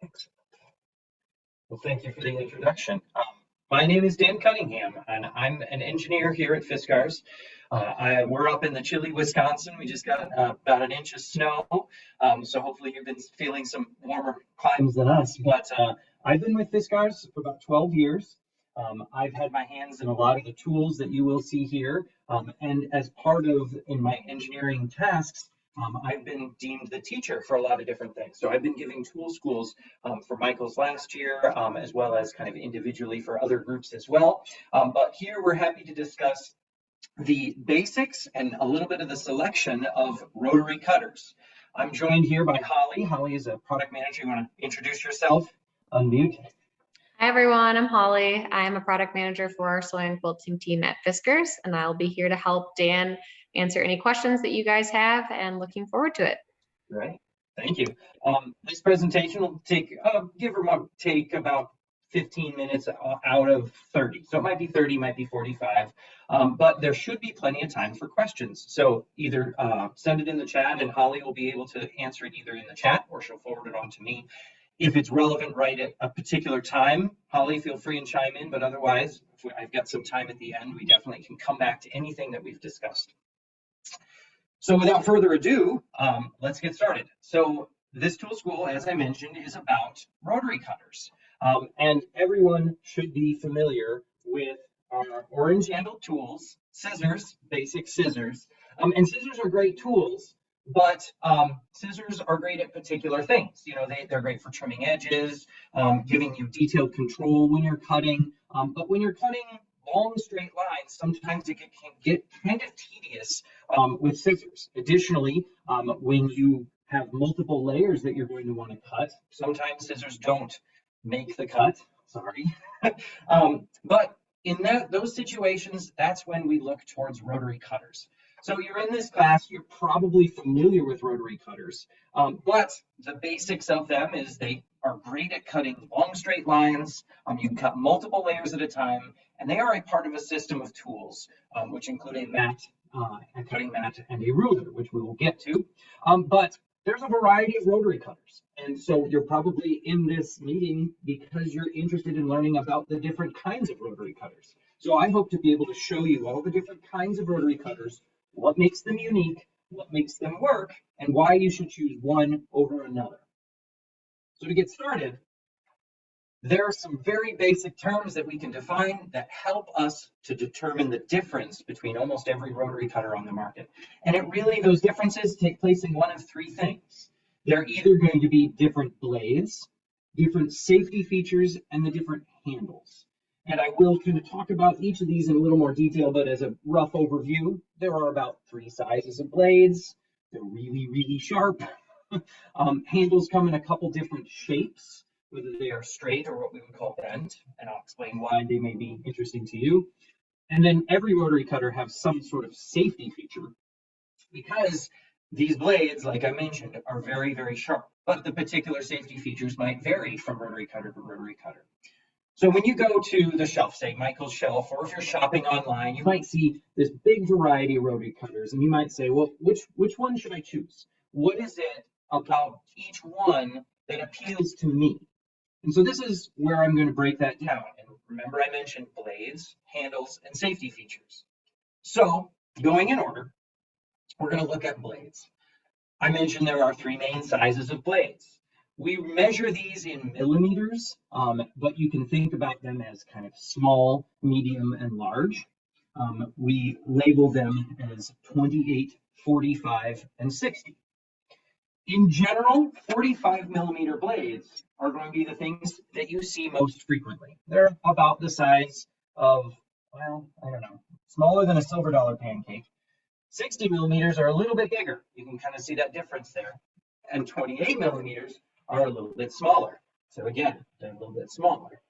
Excellent. Well, thank you for the introduction. My name is Dan Cunningham, and I'm an engineer here at Fiskars. We're up in the chilly Wisconsin. We just got about an inch of snow, so hopefully you've been feeling some warmer climes than us. But I've been with Fiskars for about 12 years. I've had my hands in a lot of the tools that you will see here, and as part of in my engineering tasks, I've been deemed the teacher for a lot of different things. So I've been giving tool schools for Michael's last year, as well as kind of individually for other groups as well. But here we're happy to discuss the basics and a little bit of the selection of rotary cutters. I'm joined here by Holly. Holly is a product manager. You want to introduce yourself? Unmute. Hi everyone, I'm Holly. I'm a product manager for our sewing and quilting team at Fiskars, and I'll be here to help Dan answer any questions that you guys have, and looking forward to it. Great, thank you. This presentation will take, give or take about 15 minutes out of 30. So it might be 30, might be 45, but there should be plenty of time for questions. So either send it in the chat and Holly will be able to answer it either in the chat or she'll forward it on to me. If it's relevant right at a particular time, Holly, feel free and chime in, but otherwise, if I've got some time at the end, we definitely can come back to anything that we've discussed. So without further ado, let's get started. So this tool school, as I mentioned, is about rotary cutters. And everyone should be familiar with our orange handled tools, scissors, basic scissors. And scissors are great tools, but scissors are great at particular things. You know, they're great for trimming edges, giving you detailed control when you're cutting. But when you're cutting long straight lines, sometimes it can get kind of tedious with scissors. Additionally, when you have multiple layers that you're going to want to cut, sometimes scissors don't make the cut, sorry. But in those situations, that's when we look towards rotary cutters. So you're in this class, you're probably familiar with rotary cutters, but the basics of them is they are great at cutting long straight lines. You can cut multiple layers at a time, and they are a part of a system of tools, which include a mat, a cutting mat, and a ruler, which we will get to. But there's a variety of rotary cutters. And so you're probably in this meeting because you're interested in learning about the different kinds of rotary cutters. So I hope to be able to show you all the different kinds of rotary cutters, what makes them unique, what makes them work, and why you should choose one over another. So to get started, there are some very basic terms that we can define that help us to determine the difference between almost every rotary cutter on the market. And those differences take place in one of three things. They're either going to be different blades, different safety features, and the different handles. And I will kind of talk about each of these in a little more detail, but as a rough overview, there are about three sizes of blades. They're really, really sharp. Handles come in a couple different shapes, whether they are straight or what we would call bent, and I'll explain why they may be interesting to you. And then every rotary cutter has some sort of safety feature because these blades, like I mentioned, are very, very sharp, but the particular safety features might vary from rotary cutter to rotary cutter. So when you go to the shelf, say Michael's shelf, or if you're shopping online, you might see this big variety of rotary cutters, and you might say, well, which one should I choose? What is it about each one that appeals to me? And so this is where I'm going to break that down. And remember, I mentioned blades, handles, and safety features. So going in order, we're going to look at blades. I mentioned there are three main sizes of blades. We measure these in millimeters, but you can think about them as kind of small, medium, and large. We label them as 28, 45, and 60. In general, 45 millimeter blades are going to be the things that you see most frequently. They're about the size of, well, I don't know, smaller than a silver dollar pancake. 60 millimeters are a little bit bigger. You can kind of see that difference there. And 28 millimeters are a little bit smaller. So again, they're a little bit smaller.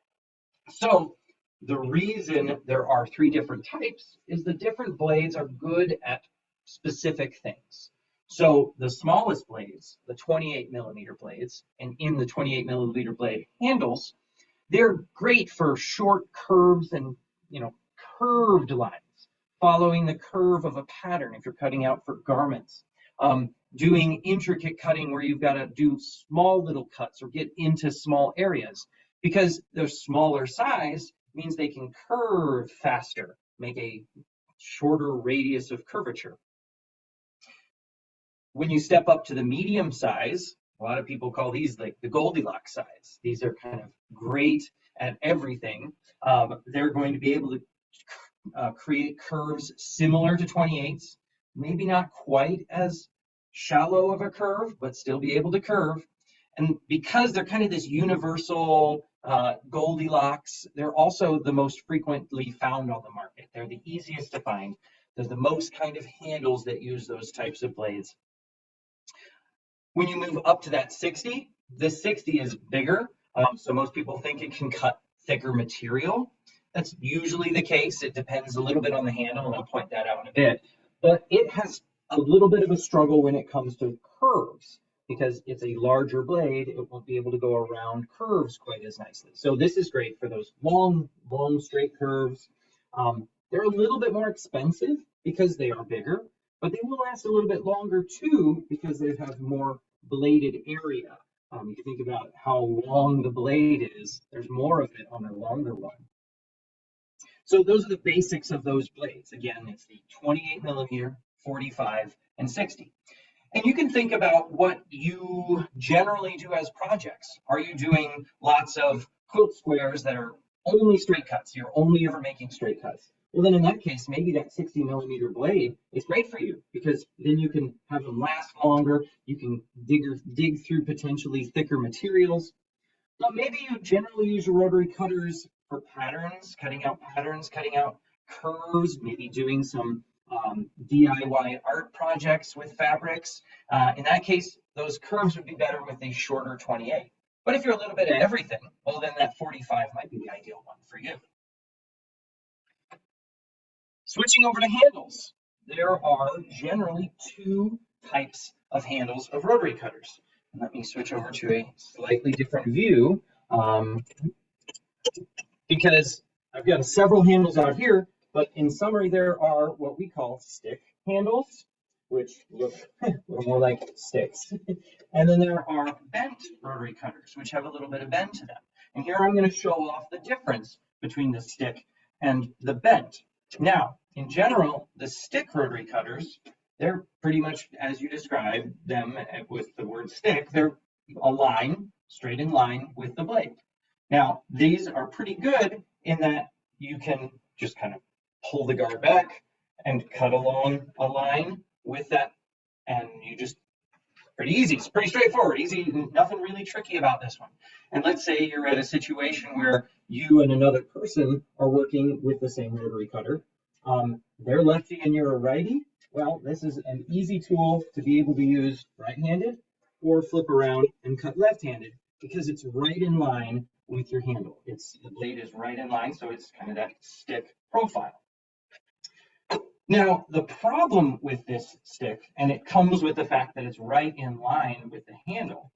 So the reason there are three different types is the different blades are good at specific things. So the smallest blades, the 28 millimeter blades, and in the 28 millimeter blade handles, they're great for short curves and, curved lines, following the curve of a pattern if you're cutting out for garments. doing intricate cutting where you've got to do small little cuts or get into small areas, because their smaller size means they can curve faster, make a shorter radius of curvature. When you step up to the medium size, a lot of people call these like the Goldilocks size. These are kind of great at everything. They're going to be able to create curves similar to 28s, maybe not quite as shallow of a curve, but still be able to curve. And because they're kind of this universal Goldilocks, they're also the most frequently found on the market. They're the easiest to find. There's the most kind of handles that use those types of blades. When you move up to that 60, this 60 is bigger. So most people think it can cut thicker material. That's usually the case. It depends a little bit on the handle, and I'll point that out in a bit. But it has a little bit of a struggle when it comes to curves, because it's a larger blade. It won't be able to go around curves quite as nicely. So this is great for those long, straight curves. They're a little bit more expensive because they are bigger, but they will last a little bit longer too because they have more bladed area. You can think about how long the blade is. There's more of it on a longer one. So those are the basics of those blades. Again, it's the 28 millimeter, 45, and 60. And you can think about what you generally do as projects. Are you doing lots of quilt squares that are only straight cuts? You're only ever making straight cuts. Well, then in that case, maybe that 60 millimeter blade is great for you, because then you can have them last longer. You can dig through potentially thicker materials. But maybe you generally use your rotary cutters for patterns, cutting out curves, maybe doing some DIY art projects with fabrics. In that case, those curves would be better with a shorter 28. But if you're a little bit of everything, well, then that 45 might be the ideal one for you. Switching over to handles, there are generally two types of handles of rotary cutters. And let me switch over to a slightly different view, because I've got several handles out here, but in summary, there are what we call stick handles, which look a little more like sticks. And then there are bent rotary cutters, which have a little bit of bend to them. And here I'm going to show off the difference between the stick and the bent. Now, in general, the stick rotary cutters, they're pretty much as you described them with the word stick. They're a line, straight in line with the blade. Now, these are pretty good in that you can just kind of pull the guard back and cut along a line with that, and you just, pretty easy. It's pretty straightforward, easy, nothing really tricky about this one. And let's say you're at a situation where you and another person are working with the same rotary cutter. They're lefty and you're a righty. Well, this is an easy tool to be able to use right-handed or flip around and cut left-handed, because it's right in line with your handle. The blade is right in line, so it's kind of that stick profile. Now, the problem with this stick, and it comes with the fact that it's right in line with the handle,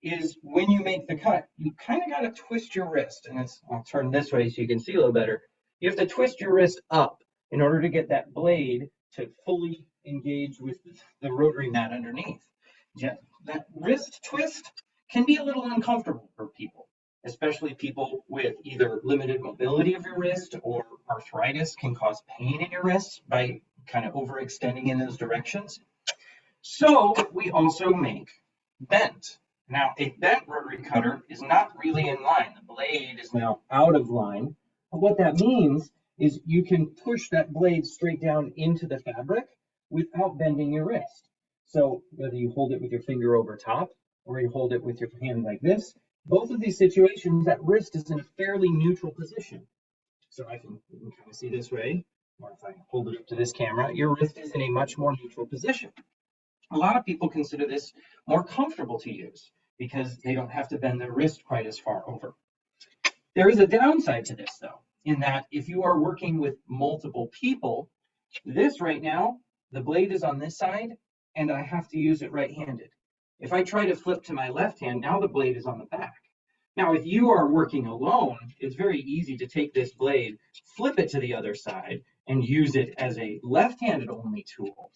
is when you make the cut, you kind of got to twist your wrist. And I'll turn this way so you can see a little better. You have to twist your wrist up in order to get that blade to fully engage with the rotary mat underneath. That wrist twist can be a little uncomfortable for people, especially people with either limited mobility of your wrist or arthritis can cause pain in your wrist by kind of overextending in those directions. So we also make bent. Now, a bent rotary cutter is not really in line. The blade is now out of line. But what that means is you can push that blade straight down into the fabric without bending your wrist. So whether you hold it with your finger over top or you hold it with your hand like this, both of these situations, that wrist is in a fairly neutral position. So you can kind of see this way, or if I hold it up to this camera, your wrist is in a much more neutral position. A lot of people consider this more comfortable to use because they don't have to bend their wrist quite as far over. There is a downside to this, though, in that if you are working with multiple people, this right now, the blade is on this side, and I have to use it right-handed. If I try to flip to my left hand, now the blade is on the back. Now, if you are working alone, it's very easy to take this blade, flip it to the other side, and use it as a left-handed only tool.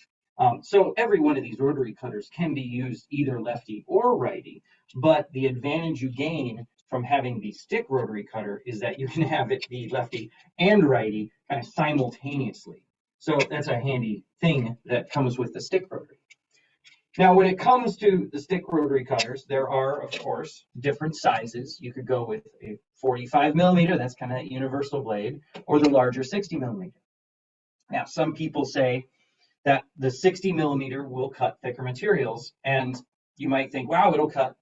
So every one of these rotary cutters can be used either lefty or righty, but the advantage you gain from having the stick rotary cutter is that you can have it be lefty and righty kind of simultaneously. So that's a handy thing that comes with the stick rotary. Now, when it comes to the stick rotary cutters, there are, of course, different sizes. You could go with a 45 millimeter, that's kind of that universal blade, or the larger 60 millimeter. Now, some people say that the 60 millimeter will cut thicker materials, and you might think, wow, it'll cut,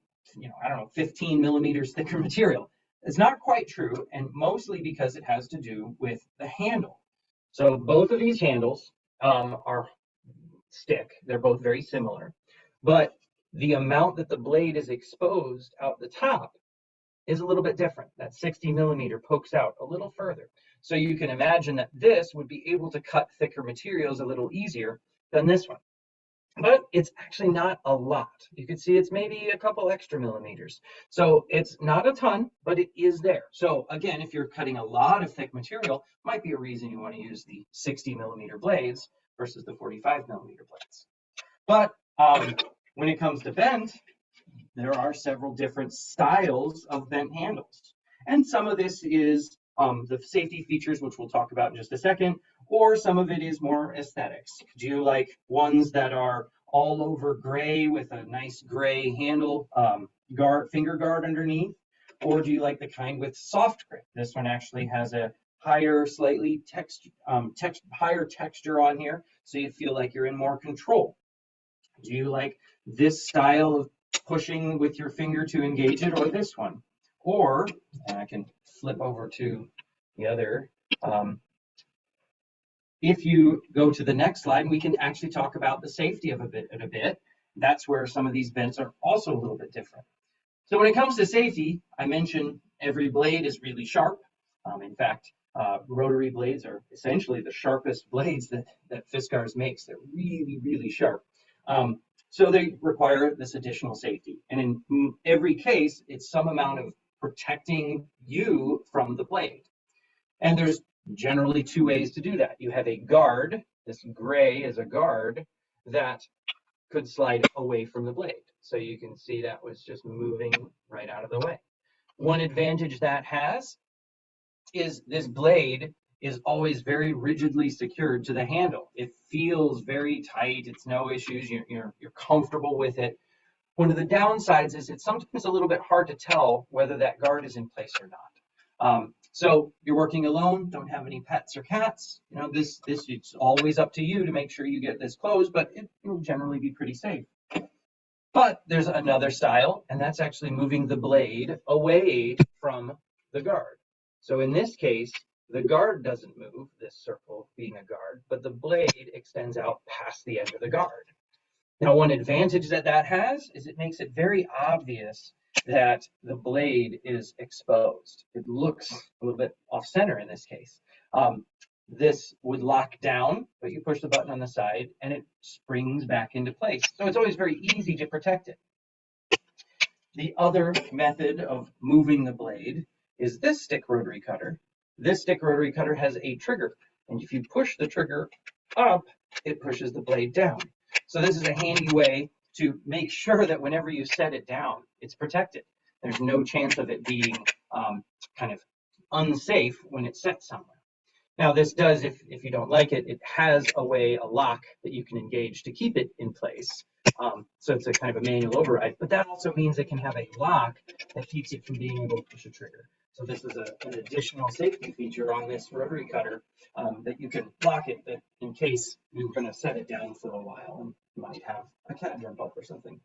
I don't know, 15 millimeters thicker material. It's not quite true, and mostly because it has to do with the handle. So both of these handles are stick. They're both very similar, but the amount that the blade is exposed out the top is a little bit different. That 60 millimeter pokes out a little further. So you can imagine that this would be able to cut thicker materials a little easier than this one. But it's actually not a lot. You can see it's maybe a couple extra millimeters. So it's not a ton, but it is there. So again, if you're cutting a lot of thick material, might be a reason you want to use the 60 millimeter blades versus the 45 millimeter blades. But when it comes to bent, there are several different styles of bent handles. And some of this is the safety features, which we'll talk about in just a second, or some of it is more aesthetics. Do you like ones that are all over gray with a nice gray handle, finger guard underneath? Or do you like the kind with soft grip? This one actually has a higher, slightly higher texture on here, so you feel like you're in more control. Do you like this style of pushing with your finger to engage it, or this one? Or, and I can flip over to the other. If you go to the next slide, we can actually talk about the safety of it a bit. That's where some of these bends are also a little bit different. So when it comes to safety, I mentioned every blade is really sharp. In fact, rotary blades are essentially the sharpest blades that Fiskars makes. They're really, really sharp. So they require this additional safety. And in every case, it's some amount of protecting you from the blade. And there's generally two ways to do that. You have a guard, this gray is a guard that could slide away from the blade. So you can see that was just moving right out of the way. One advantage that has is this blade is always very rigidly secured to the handle. It feels very tight. It's no issues. You're comfortable with it. One of the downsides is it's sometimes a little bit hard to tell whether that guard is in place or not. So you're working alone, don't have any pets or cats. This it's always up to you to make sure you get this closed, but it will generally be pretty safe. But there's another style, and that's actually moving the blade away from the guard. So in this case, the guard doesn't move, this circle being a guard, but the blade extends out past the end of the guard. Now, one advantage that has is it makes it very obvious that the blade is exposed. It looks a little bit off center in this case. This would lock down, but you push the button on the side and it springs back into place. So it's always very easy to protect it. The other method of moving the blade is this stick rotary cutter. This stick rotary cutter has a trigger, and if you push the trigger up, it pushes the blade down. So this is a handy way to make sure that whenever you set it down, it's protected. There's no chance of it being kind of unsafe when it's set somewhere. Now this does, if you don't like it, it has a lock that you can engage to keep it in place. So it's a kind of a manual override, but that also means it can have a lock that keeps it from being able to push a trigger. So this is an additional safety feature on this rotary cutter that you can lock it that in case you're going to set it down for a while and you might have a cat jump up or something.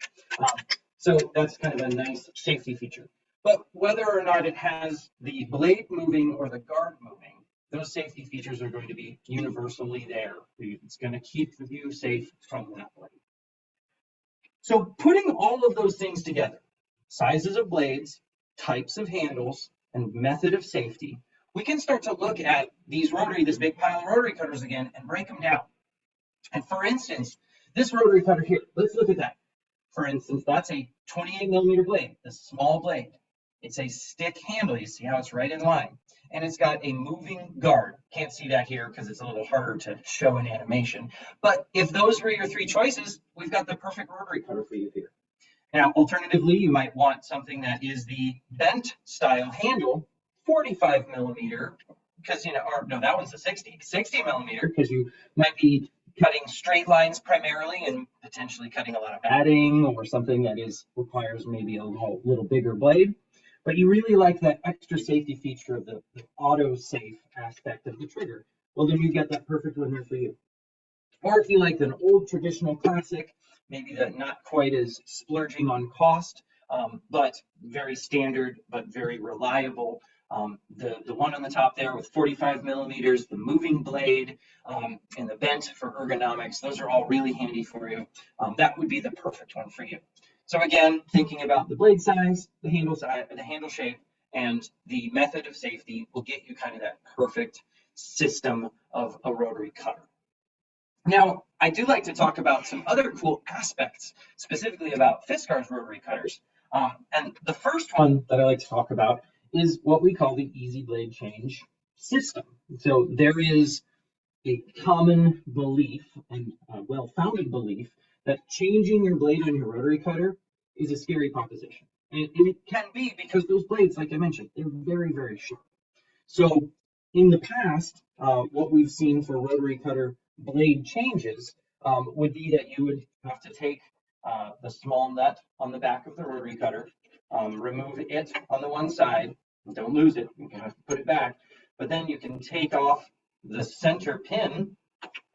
So that's kind of a nice safety feature. But whether or not it has the blade moving or the guard moving, those safety features are going to be universally there. It's going to keep you safe from that blade. So putting all of those things together, sizes of blades, types of handles, and method of safety, we can start to look at this big pile of rotary cutters again and break them down. And for instance, this rotary cutter here, let's look at that. For instance, that's a 28 millimeter blade, this small blade. It's a stick handle. You see how it's right in line. And it's got a moving guard. Can't see that here because it's a little harder to show in animation. But if those were your three choices, we've got the perfect rotary cutter for you here. Now, alternatively, you might want something that is the bent style handle, 45 millimeter, because, or no, that one's a 60 millimeter, because you might be cutting straight lines primarily and potentially cutting a lot of batting or something that requires maybe a little bigger blade. But you really like that extra safety feature of the auto safe aspect of the trigger. Well, then you get that perfect one there for you. Or if you like an old traditional classic, maybe that not quite as splurging on cost, but very standard, but very reliable. The one on the top there with 45 millimeters, the moving blade, and the bent for ergonomics, those are all really handy for you. That would be the perfect one for you. So again, thinking about the blade size, the handle shape, and the method of safety will get you kind of that perfect system of a rotary cutter. Now, I do like to talk about some other cool aspects, specifically about Fiskars rotary cutters. And the first one that I like to talk about is what we call the easy blade change system. So there is a common belief and well-founded belief that changing your blade on your rotary cutter is a scary proposition. And it can be because those blades, like I mentioned, they're very, very sharp. So in the past, what we've seen for rotary cutter blade changes would be that you would have to take the small nut on the back of the rotary cutter, remove it on the one side, don't lose it, you have to put it back, but then you can take off the center pin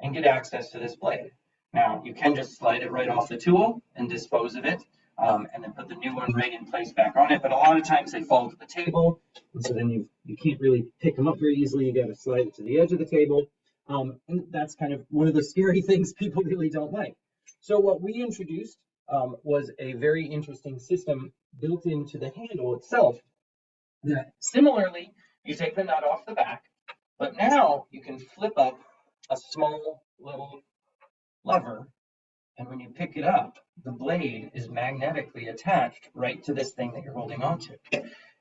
and get access to this blade. Now, you can just slide it right off the tool and dispose of it, and then put the new one right in place back on it, but a lot of times they fall to the table, and so then you can't really pick them up very easily. You got to slide it to the edge of the table, and that's kind of one of the scary things people really don't like. So what we introduced was a very interesting system built into the handle itself that similarly, you take the nut off the back, but now you can flip up a small little lever, and when you pick it up, the blade is magnetically attached right to this thing that you're holding onto.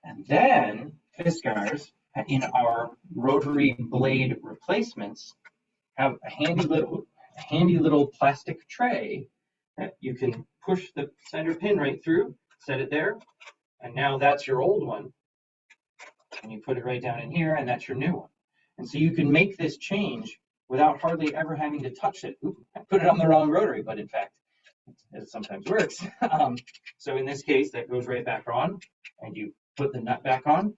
And then Fiskars, in our rotary blade replacements, have a handy little plastic tray that you can push the center pin right through, set it there, and now that's your old one. And you put it right down in here, and that's your new one. And so you can make this change without hardly ever having to touch it. Ooh, I put it on the wrong rotary, but in fact, it sometimes works. So in this case, that goes right back on, and you put the nut back on.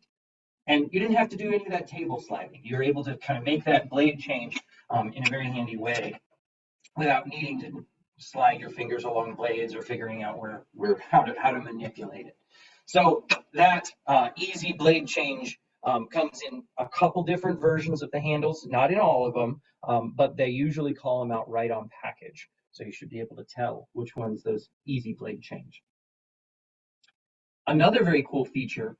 And you didn't have to do any of that table sliding. You're able to kind of make that blade change in a very handy way without needing to slide your fingers along blades or figuring out how to manipulate it. So that easy blade change comes in a couple different versions of the handles, not in all of them, but they usually call them out right on package. So you should be able to tell which one's those easy blade change. Another very cool feature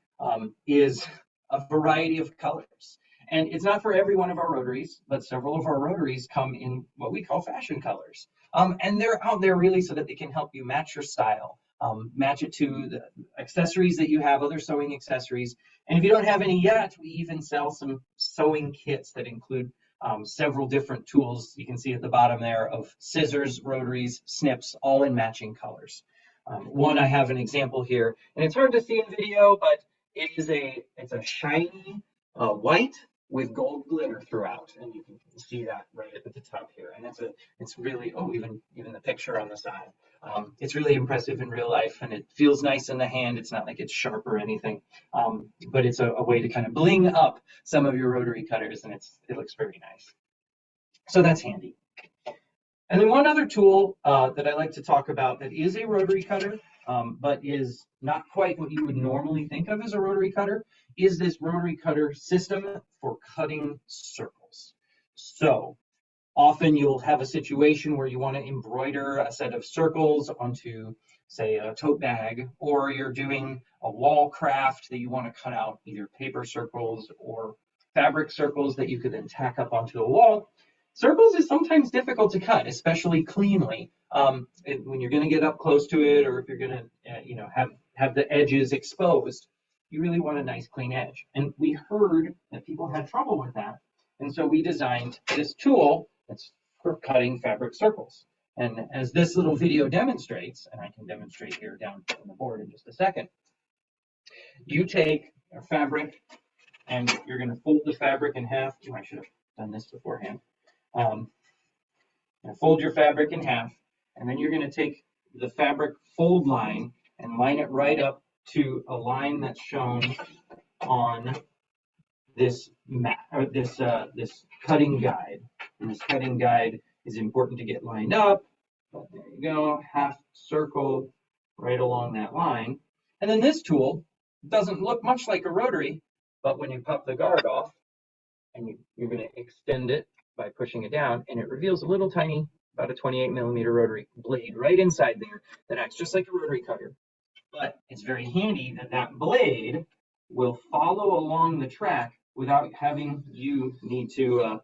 is a variety of colors. And it's not for every one of our rotaries, but several of our rotaries come in what we call fashion colors. And they're out there really so that they can help you match your style, match it to the accessories that you have, other sewing accessories. And if you don't have any yet, we even sell some sewing kits that include several different tools. You can see at the bottom there of scissors, rotaries, snips, all in matching colors. One, I have an example here, and it's hard to see in video, but it's a shiny white with gold glitter throughout, and you can see that right at the top here. And it's really, even the picture on the side. It's really impressive in real life, and it feels nice in the hand. It's not like it's sharp or anything, but it's a way to kind of bling up some of your rotary cutters, and it looks very nice. So that's handy. And then one other tool that I like to talk about that is a rotary cutter, but is not quite what you would normally think of as a rotary cutter, is this rotary cutter system for cutting circles. So often you'll have a situation where you want to embroider a set of circles onto, say, a tote bag, or you're doing a wall craft that you want to cut out either paper circles or fabric circles that you could then tack up onto a wall. Circles is sometimes difficult to cut, especially cleanly, when you're going to get up close to it, or if you're going to, have the edges exposed. you really want a nice clean edge. And we heard that people had trouble with that. And so we designed this tool that's for cutting fabric circles. And as this little video demonstrates, and I can demonstrate here down on the board in just a second, you take a fabric and you're going to fold the fabric in half. Oh, I should have done this beforehand. Fold your fabric in half, and then you're going to take the fabric fold line and line it right up to a line that's shown on this mat or this cutting guide. And this cutting guide is important to get lined up. But there you go, half circle right along that line. And then this tool doesn't look much like a rotary, but when you pop the guard off, and you're going to extend it by pushing it down, and it reveals a little tiny, about a 28mm rotary blade right inside there that acts just like a rotary cutter. But it's very handy that that blade will follow along the track without having you need to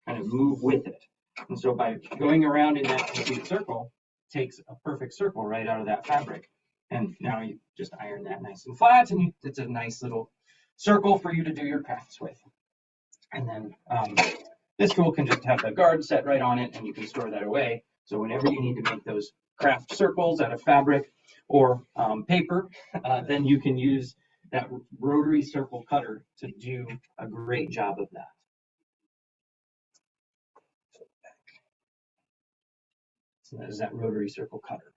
kind of move with it. And so by going around in that complete circle, it takes a perfect circle right out of that fabric. And now you just iron that nice and flat, and it's a nice little circle for you to do your crafts with. And then this tool can just have the guard set right on it, and you can store that away. So whenever you need to make those craft circles out of fabric or paper, then you can use that rotary circle cutter to do a great job of that. So that is that rotary circle cutter.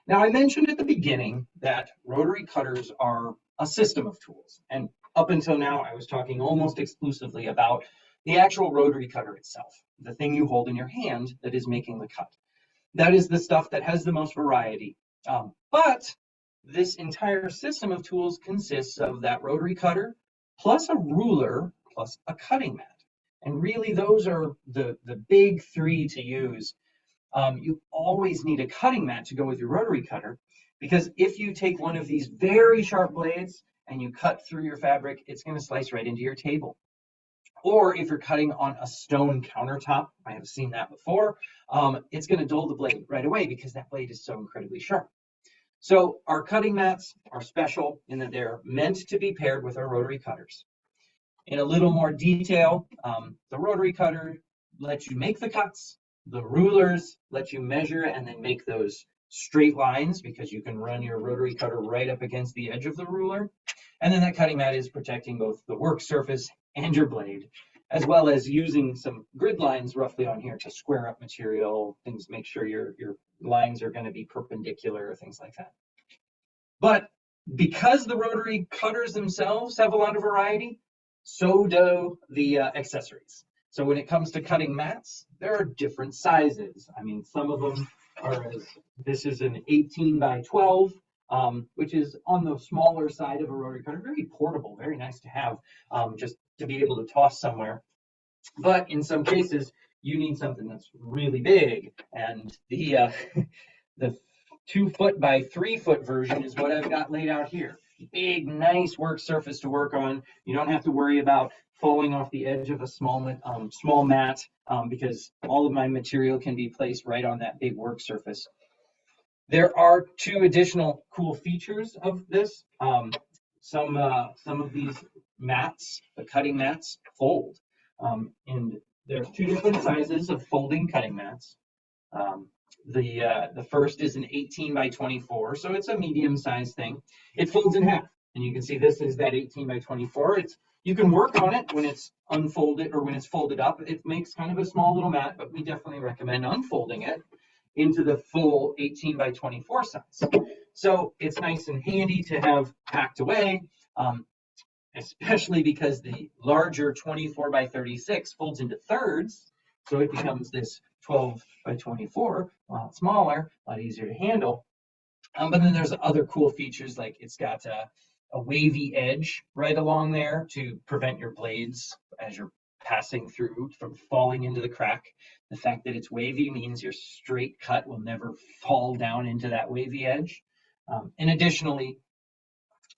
Now, I mentioned at the beginning that rotary cutters are a system of tools. And up until now, I was talking almost exclusively about the actual rotary cutter itself, the thing you hold in your hand that is making the cut. That is the stuff that has the most variety. But this entire system of tools consists of that rotary cutter, plus a ruler, plus a cutting mat. And really, those are the big three to use. You always need a cutting mat to go with your rotary cutter, because if you take one of these very sharp blades and you cut through your fabric, it's going to slice right into your table. Or if you're cutting on a stone countertop, I have seen that before, it's going to dull the blade right away because that blade is so incredibly sharp. So our cutting mats are special in that they're meant to be paired with our rotary cutters. In a little more detail, the rotary cutter lets you make the cuts. The rulers let you measure and then make those straight lines because you can run your rotary cutter right up against the edge of the ruler. And then that cutting mat is protecting both the work surface and your blade, as well as using some grid lines roughly on here to square up material, things, make sure your lines are going to be perpendicular, things like that. But because the rotary cutters themselves have a lot of variety, so do the accessories. So when it comes to cutting mats, there are different sizes. I mean, some of them are this is an 18 by 12, which is on the smaller side of a rotary cutter, very portable, very nice to have, just to be able to toss somewhere. But in some cases, you need something that's really big, and the 2 foot by 3 foot version is what I've got laid out here. Big, nice work surface to work on. You don't have to worry about falling off the edge of a small mat because all of my material can be placed right on that big work surface. There are 2 additional cool features of this. Some of these mats, the cutting mats, fold. And there's 2 different sizes of folding cutting mats. The first is an 18 by 24, so it's a medium-sized thing. It folds in half, and you can see this is that 18 by 24. You can work on it when it's unfolded or when it's folded up. It makes kind of a small little mat, but we definitely recommend unfolding it into the full 18 by 24 size. So it's nice and handy to have packed away, especially because the larger 24 by 36 folds into thirds. So it becomes this 12 by 24, a lot smaller, a lot easier to handle. But then there's other cool features, like it's got a wavy edge right along there to prevent your blades as you're passing through from falling into the crack. The fact that it's wavy means your straight cut will never fall down into that wavy edge. And additionally,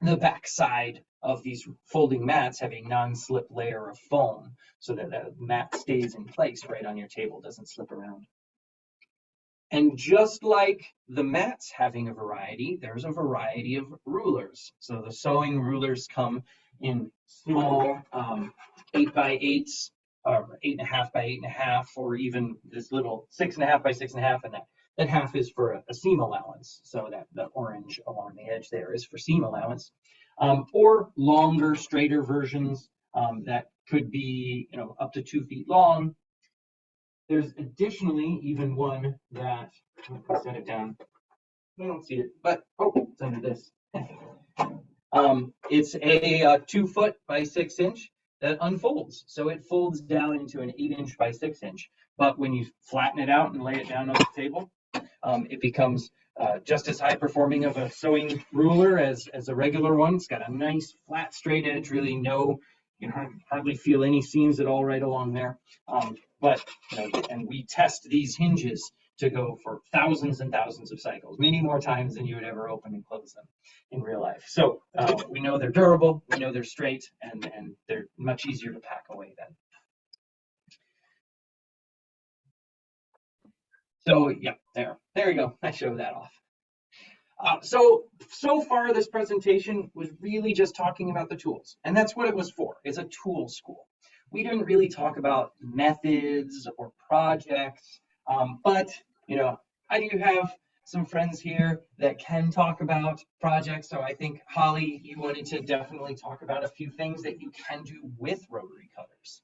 the back side of these folding mats have a non-slip layer of foam so that the mat stays in place right on your table, doesn't slip around. And just like the mats having a variety, there's a variety of rulers. So the sewing rulers come in small 8x8s, or 8.5x8.5, or even this little 6.5x6.5, and that half is for a seam allowance. So that the orange along the edge there is for seam allowance, or longer, straighter versions that could be, up to 2 feet long. There's additionally even one that, let me set it down. I don't see it, but it's under this. It's a 2 foot by 6 inch that unfolds. So it folds down into an 8-inch by 6-inch. But when you flatten it out and lay it down on the table, it becomes just as high performing of a sewing ruler as a regular one. It's got a nice flat straight edge, really you can hardly feel any seams at all right along there. And we test these hinges to go for thousands and thousands of cycles, many more times than you would ever open and close them in real life. So we know they're durable, we know they're straight, and they're much easier to pack away then. So yeah, there you go. I showed that off. So far this presentation was really just talking about the tools, and that's what it was for. It's a tool school. We didn't really talk about methods or projects, but I do have some friends here that can talk about projects. So I think, Holly, you wanted to definitely talk about a few things that you can do with rotary cutters.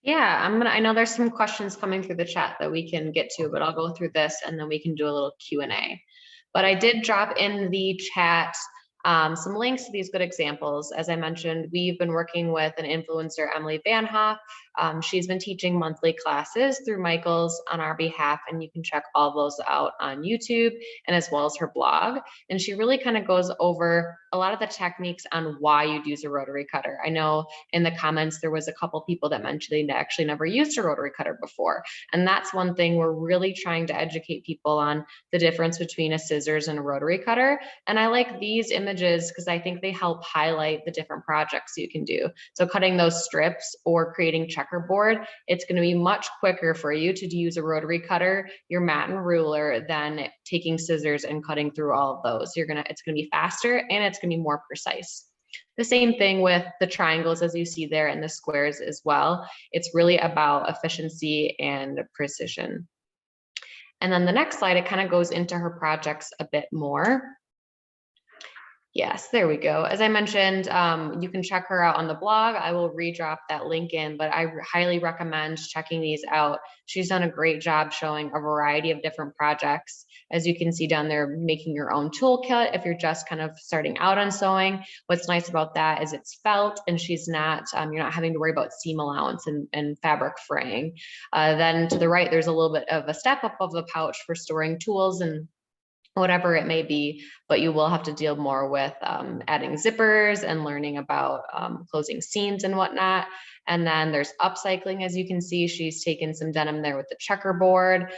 Yeah, I know there's some questions coming through the chat that we can get to, but I'll go through this and then we can do a little Q&A. But I did drop in the chat some links to these good examples. As I mentioned, we've been working with an influencer, Emily Vanhoff. She's been teaching monthly classes through Michael's on our behalf, and you can check all those out on YouTube and as well as her blog. And she really kind of goes over a lot of the techniques on why you'd use a rotary cutter. I know in the comments, there was a couple people that mentioned they actually never used a rotary cutter before. And that's one thing we're really trying to educate people on, the difference between a scissors and a rotary cutter. And I like these images because I think they help highlight the different projects you can do. So cutting those strips or creating checkerboard, it's going to be much quicker for you to use a rotary cutter, your mat and ruler, than taking scissors and cutting through all of those. It's going to be faster and it's going to be more precise. The same thing with the triangles, as you see there, and the squares as well. It's really about efficiency and precision. And then the next slide, it kind of goes into her projects a bit more. Yes, there we go. As I mentioned, you can check her out on the blog. I will redrop that link in, but I highly recommend checking these out. She's done a great job showing a variety of different projects. As you can see down there, making your own toolkit if you're just kind of starting out on sewing. What's nice about that is it's felt, and you're not having to worry about seam allowance and fabric fraying. Then to the right, there's a little bit of a step up of the pouch for storing tools and whatever it may be, but you will have to deal more with adding zippers and learning about closing seams and whatnot. And then there's upcycling. As you can see, she's taken some denim there with the checkerboard.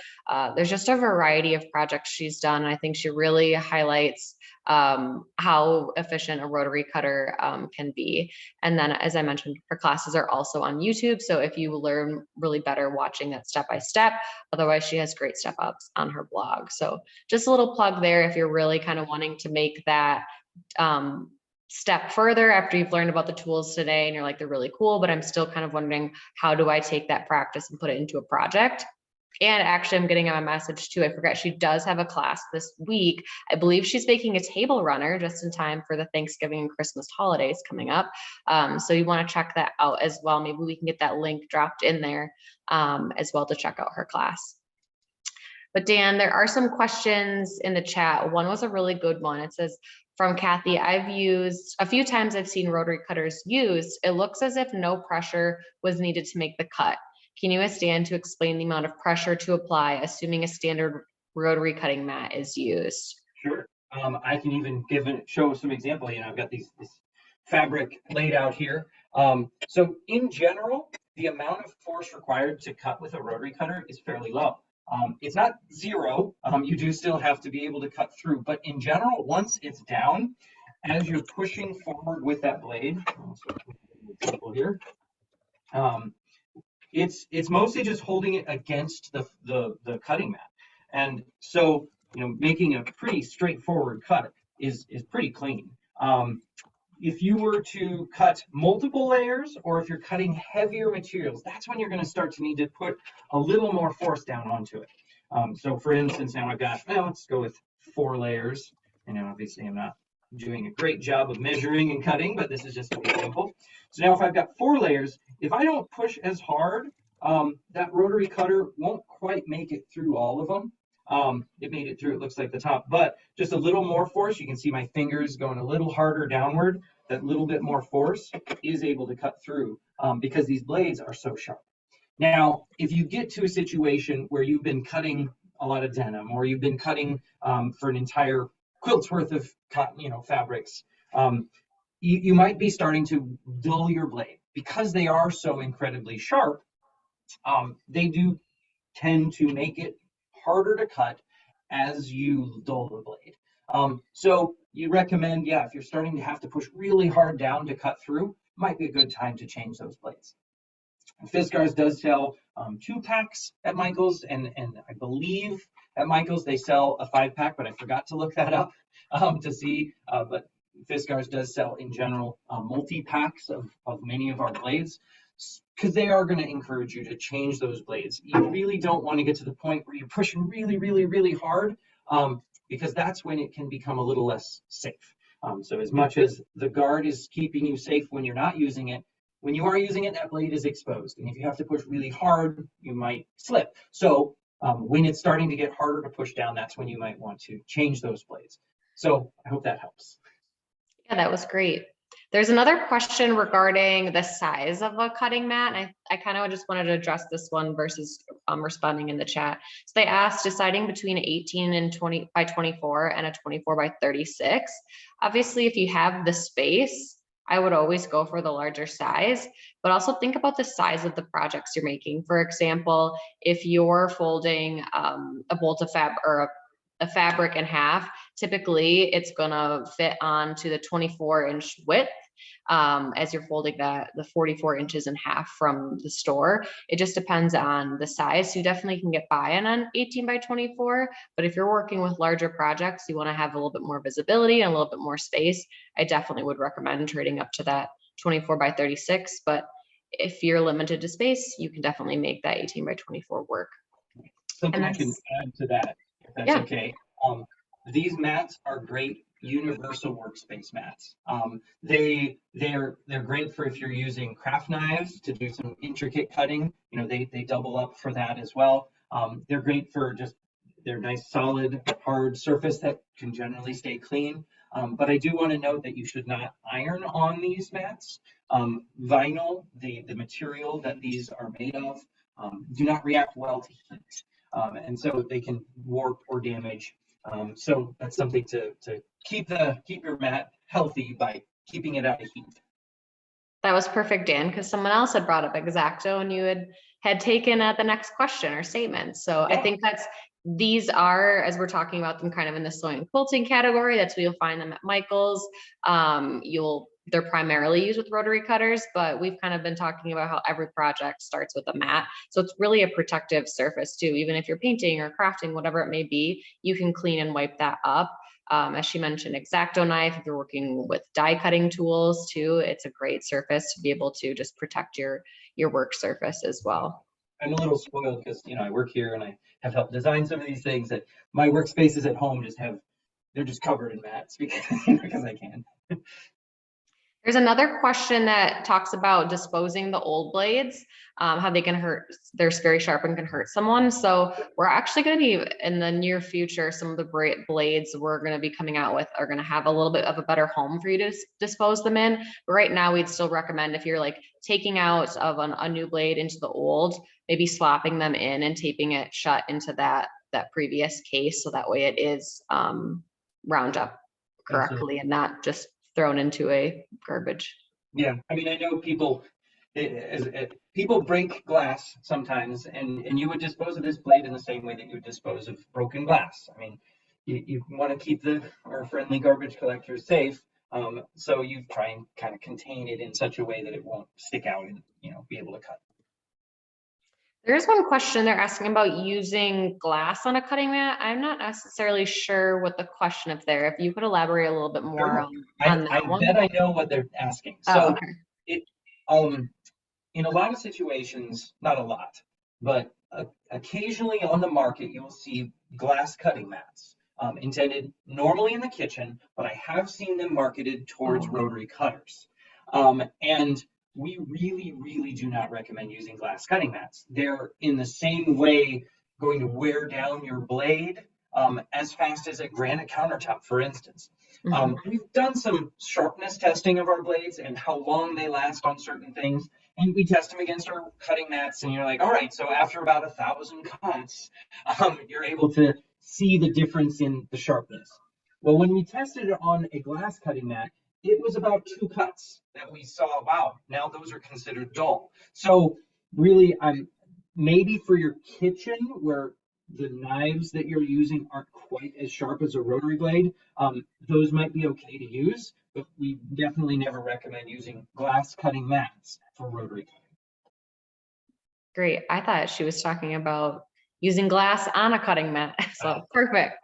There's just a variety of projects she's done. I think she really highlights how efficient a rotary cutter can be. And then, as I mentioned, her classes are also on YouTube. So if you learn really better watching that step-by-step, otherwise she has great step-ups on her blog. So just a little plug there if you're really kind of wanting to make that step further after you've learned about the tools today and you're like, they're really cool, but I'm still kind of wondering, how do I take that practice and put it into a project? And actually, I'm getting a message too. I forgot she does have a class this week. I believe she's making a table runner just in time for the Thanksgiving and Christmas holidays coming up. So you want to check that out as well. Maybe we can get that link dropped in there as well to check out her class. But Dan, there are some questions in the chat. One was a really good one. It says, from Kathy, I've used a few times, I've seen rotary cutters used. It looks as if no pressure was needed to make the cut. Can you ask Dan to explain the amount of pressure to apply, assuming a standard rotary cutting mat is used? Sure. I can even show some example. I've got this fabric laid out here. So in general, the amount of force required to cut with a rotary cutter is fairly low. It's not zero. You do still have to be able to cut through, but in general, once it's down, as you're pushing forward with that blade, here, it's mostly just holding it against the cutting mat. And so, making a pretty straightforward cut is pretty clean. If you were to cut multiple layers, or if you're cutting heavier materials, that's when you're going to start to need to put a little more force down onto it. So for instance, now I've got, well, let's go with 4 layers. Obviously I'm not doing a great job of measuring and cutting, but this is just an example. So now if I've got 4 layers, if I don't push as hard, that rotary cutter won't quite make it through all of them. It made it through, it looks like the top, but just a little more force. You can see my fingers going a little harder downward. That little bit more force is able to cut through because these blades are so sharp. Now, if you get to a situation where you've been cutting a lot of denim, or you've been cutting for an entire quilt's worth of cotton, fabrics, you might be starting to dull your blade because they are so incredibly sharp. They do tend to make it harder to cut as you dull the blade. So you recommend, if you're starting to have to push really hard down to cut through, might be a good time to change those blades. Fiskars does sell 2 packs at Michael's, and I believe at Michael's they sell a 5-pack, but I forgot to look that up to see. But Fiskars does sell in general multi-packs of many of our blades, because they are going to encourage you to change those blades. You really don't want to get to the point where you're pushing really, really, really hard, because that's when it can become a little less safe. So as much as the guard is keeping you safe when you're not using it, when you are using it, that blade is exposed. And if you have to push really hard, you might slip. So when it's starting to get harder to push down, that's when you might want to change those blades. So I hope that helps. Yeah, that was great. There's another question regarding the size of a cutting mat. And I kind of just wanted to address this one versus responding in the chat. So they asked, deciding between 18 and 20 by 24 and a 24 by 36. Obviously, if you have the space, I would always go for the larger size, but also think about the size of the projects you're making. For example, if you're folding a bolt of fabric or a fabric in half, typically it's gonna fit onto the 24-inch width as you're folding the 44 inches in half from the store. It just depends on the size. So you definitely can get by on an 18 by 24, but if you're working with larger projects, you wanna have a little bit more visibility and a little bit more space, I definitely would recommend trading up to that 24 by 36. But if you're limited to space, you can definitely make that 18 by 24 work. Something I can add to that, if that's okay. These mats are great universal workspace mats. They're great for if you're using craft knives to do some intricate cutting. They double up for that as well. They're great for they're nice, solid, hard surface that can generally stay clean. But I do want to note that you should not iron on these mats. Vinyl, the material that these are made of, do not react well to heat. And so they can warp or damage. So that's something to keep your mat healthy by keeping it out of heat. That was perfect, Dan, because someone else had brought up X-Acto and you had taken the next question or statement. So I think these are, as we're talking about them kind of in the sewing and quilting category, that's where you'll find them at Michael's. They're primarily used with rotary cutters, but we've kind of been talking about how every project starts with a mat. So it's really a protective surface too. Even if you're painting or crafting, whatever it may be, you can clean and wipe that up. As she mentioned, X-Acto knife, if you're working with die cutting tools too, it's a great surface to be able to just protect your work surface as well. I'm a little spoiled because, I work here and I have helped design some of these things that my workspaces at home they're just covered in mats because I can. There's another question that talks about disposing the old blades, how they can hurt. They're very sharp and can hurt someone. So we're actually going to be in the near future, some of the blades we're going to be coming out with are going to have a little bit of a better home for you to dispose them in. But right now we'd still recommend, if you're taking out of a new blade into the old, maybe swapping them in and taping it shut into that previous case. So that way it is round up correctly and not just thrown into a garbage. Yeah, I know people break glass sometimes, and you would dispose of this blade in the same way that you would dispose of broken glass. You want to keep our friendly garbage collectors safe, so you try and kind of contain it in such a way that it won't stick out and be able to cut. There's one question they're asking about using glass on a cutting mat. I'm not necessarily sure what the question is there. If you could elaborate a little bit more Sure. on I that one. bet I know what they're asking. Oh, So okay. it, um, in a lot of situations, not a lot, but occasionally on the market, you will see glass cutting mats intended normally in the kitchen, but I have seen them marketed towards Oh. rotary cutters. And we really, really do not recommend using glass cutting mats. They're in the same way going to wear down your blade as fast as a granite countertop, for instance. Mhm. We've done some sharpness testing of our blades and how long they last on certain things. And we test them against our cutting mats, and you're like, all right, so after about 1,000 cuts, you're able to see the difference in the sharpness. Well, when we tested it on a glass cutting mat, it was about 2 cuts that we saw, wow, now those are considered dull. So really, I'm maybe for your kitchen where the knives that you're using aren't quite as sharp as a rotary blade, those might be okay to use, but we definitely never recommend using glass cutting mats for rotary cutting. Great. I thought she was talking about using glass on a cutting mat. So perfect.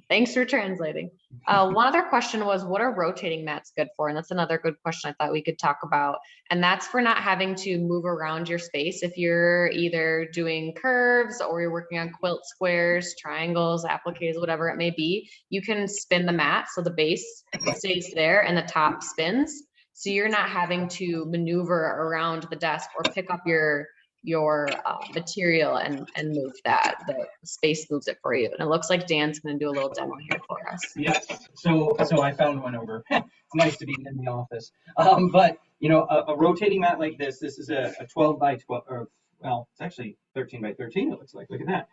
Thanks for translating. One other question was, what are rotating mats good for? And that's another good question I thought we could talk about. And that's for not having to move around your space. If you're either doing curves or you're working on quilt squares, triangles, appliques, whatever it may be, you can spin the mat so the base stays there and the top spins. So you're not having to maneuver around the desk or pick up your material and move that. The space moves it for you. And it looks like Dan's going to do a little demo here for us. Yes, so I found one over. It's nice to be in the office. But you know, a rotating mat like this is a 12 by 12, or well, it's actually 13 by 13. It looks like. Look at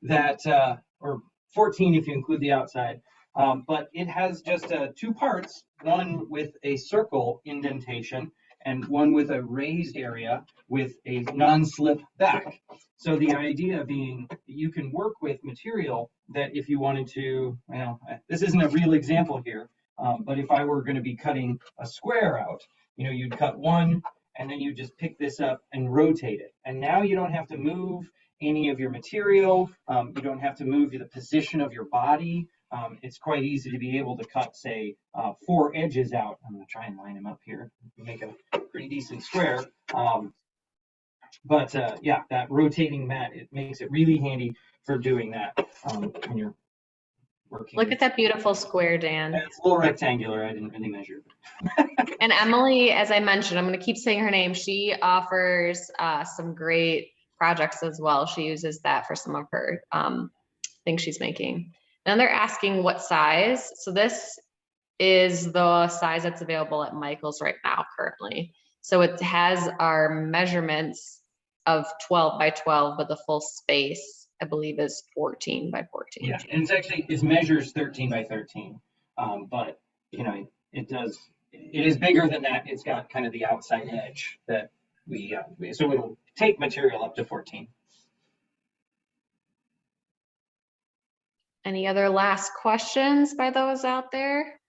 that. Or 14 if you include the outside. But it has just 2 parts. One with a circle indentation and one with a raised area with a non-slip back. So the idea being that you can work with material that if you wanted to, well, this isn't a real example here, but if I were going to be cutting a square out, you know, you'd cut one and then you just pick this up and rotate it. And now you don't have to move any of your material. You don't have to move the position of your body. It's quite easy to be able to cut, say, 4 edges out. I'm going to try and line them up here, make a pretty decent square. But yeah, that rotating mat, it makes it really handy for doing that when you're working. Look at that beautiful square, Dan. It's a little rectangular. I didn't really measure. And Emily, as I mentioned, I'm going to keep saying her name. She offers some great projects as well. She uses that for some of her things she's making. And they're asking what size. So this is the size that's available at Michael's right now currently. So it has our measurements of 12 by 12, but the full space, I believe, is 14 by 14. Yeah, and it's actually, it measures 13 by 13. But, you know, it is bigger than that. It's got kind of the outside edge that so it'll take material up to 14. Any other last questions by those out there?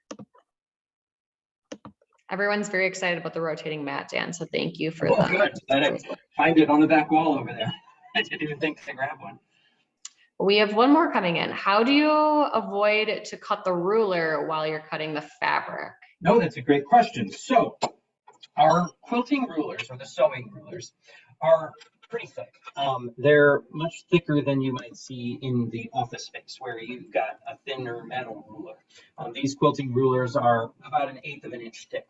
Everyone's very excited about the rotating mat, Dan, so thank you for that. Good. I find it on the back wall over there. I didn't even think to grab one. We have one more coming in. How do you avoid to cut the ruler while you're cutting the fabric? No, that's a great question. So our quilting rulers, or the sewing rulers, are pretty thick. They're much thicker than you might see in the office space where you've got a thinner metal ruler. These quilting rulers are about 1/8 of an inch thick.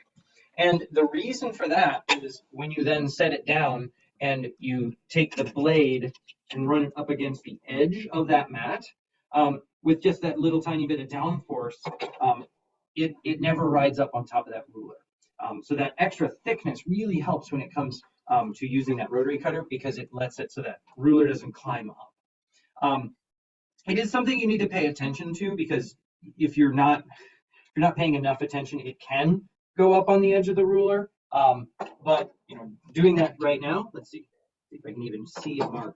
And the reason for that is when you then set it down and you take the blade and run it up against the edge of that mat, with just that little tiny bit of downforce, it never rides up on top of that ruler. So that extra thickness really helps when it comes to using that rotary cutter because it lets it so that ruler doesn't climb up. It is something you need to pay attention to because if you're not paying enough attention, it can go up on the edge of the ruler. But you know, doing that right now, let's see if I can even see a mark.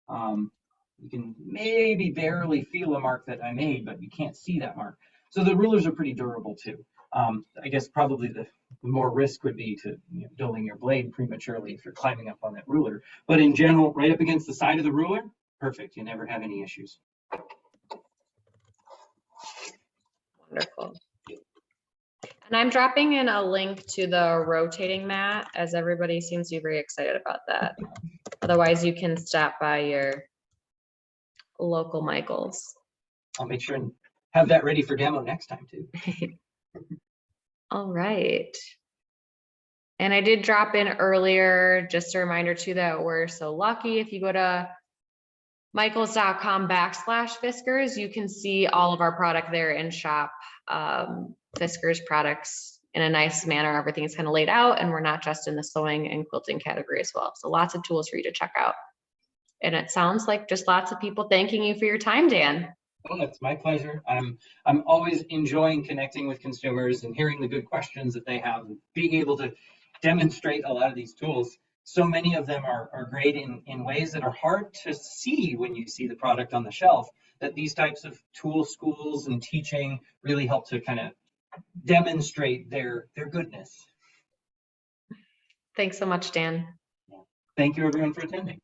You can maybe barely feel a mark that I made, but you can't see that mark. So the rulers are pretty durable too. I guess probably the The more risk would be to dulling your blade prematurely if you're climbing up on that ruler. But in general, right up against the side of the ruler, perfect. You never have any issues. Wonderful. And I'm dropping in a link to the rotating mat, as everybody seems to be very excited about that. Otherwise, you can stop by your local Michael's. I'll make sure and have that ready for demo next time too. All right. And I did drop in earlier, just a reminder too, that we're so lucky. If you go to michaels.com/Fiskars, you can see all of our product there in shop. Fiskars products in a nice manner. Everything is kind of laid out, and we're not just in the sewing and quilting category as well. So lots of tools for you to check out. And it sounds like just lots of people thanking you for your time, Dan. Oh, it's my pleasure. I'm always enjoying connecting with consumers and hearing the good questions that they have, and being able to demonstrate a lot of these tools. So many of them are great in ways that are hard to see when you see the product on the shelf, that these types of tool schools and teaching really help to kind of demonstrate their goodness. Thanks so much, Dan. Thank you everyone for attending.